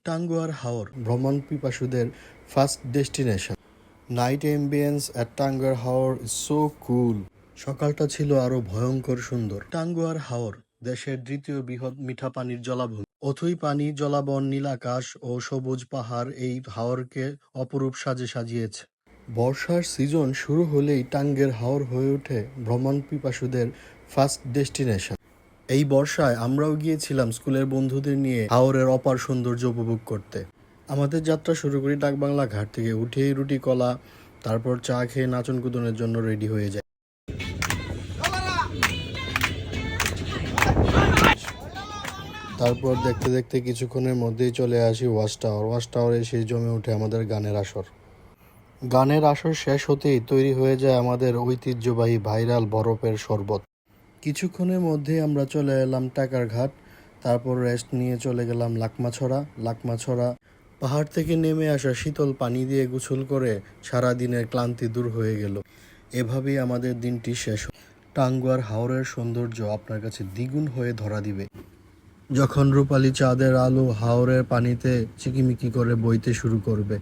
টাঙ্গুয়ার হাওর ভ্রমণ পিপাসুদের first destination. Night ambience at Tanguar Haor is so কুল। সকালটা ছিল আরো ভয়ঙ্কর সুন্দর। টাঙ্গুয়ার হাওর দেশের দ্বিতীয় বৃহৎ মিঠা পানির জলাভূমি। অথই পানি, জলাবন, নীল আকাশ ও সবুজ পাহাড় এই হাওরকে অপরূপ সাজে সাজিয়েছে। বর্ষার সিজন শুরু হলেই টাঙ্গের হাওর হয়ে ওঠে ভ্রমণ পিপাসুদের ফার্স্ট ডেস্টিনেশন। এই বর্ষায় আমরাও গিয়েছিলাম স্কুলের বন্ধুদের নিয়ে হাওরের অপার সৌন্দর্য উপভোগ করতে। আমাদের যাত্রা শুরু করি ডাকবাংলা ঘাট থেকে। উঠেই রুটি কলা, তারপর চা খেয়ে নাচন কুদনের জন্য রেডি হয়ে যায়। তারপর দেখতে দেখতে কিছুক্ষণের মধ্যেই চলে আসি ওয়াচ টাওয়ার। ওয়াচ টাওয়ারে এসে জমে ওঠে আমাদের গানের আসর। গানের আসর শেষ হতেই তৈরি হয়ে যায় আমাদের ঐতিহ্যবাহী ভাইরাল বরফের শরবত। কিছুক্ষণের মধ্যেই আমরা চলে এলাম টাকার ঘাট। তারপর রেস্ট নিয়ে চলে গেলাম লাকমাছড়া। পাহাড় থেকে নেমে আসা শীতল পানি দিয়ে গোসল করে সারা দিনের ক্লান্তি দূর হয়ে গেল। এভাবেই আমাদের দিনটি শেষ। টাঙ্গুয়ার হাওরের সৌন্দর্য আপনার কাছে দ্বিগুণ হয়ে ধরা দিবে যখন রূপালী চাঁদের আলো হাওরের পানিতে চিকিমিকি করে বইতে শুরু করবে।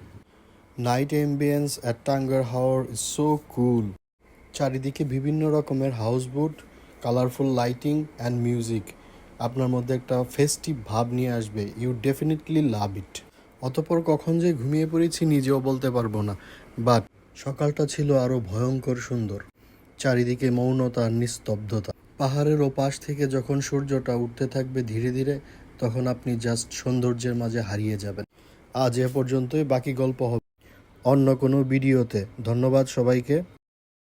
Night ambience at Tanguar Haor is so কুল। চারিদিকে বিভিন্ন রকমের houseboat, colourful lighting and music আপনার মধ্যে একটা ফেস্টিভ ভাব নিয়ে আসবে। ইউ ডেফিনেটলি লাভ ইট। অতঃপর কখন যে ঘুমিয়ে পড়েছি নিজেও বলতে পারবো না। বাট সকালটা ছিল আরও ভয়ঙ্কর সুন্দর। চারিদিকে মৌনতা আর নিস্তব্ধতা। পাহাড়ের ওপাশ থেকে যখন সূর্যটা উঠতে থাকবে ধীরে ধীরে, তখন আপনি জাস্ট সৌন্দর্যের মাঝে হারিয়ে যাবেন। আজ এ পর্যন্তই, বাকি গল্প হবে অন্য কোনো ভিডিওতে। ধন্যবাদ সবাইকে।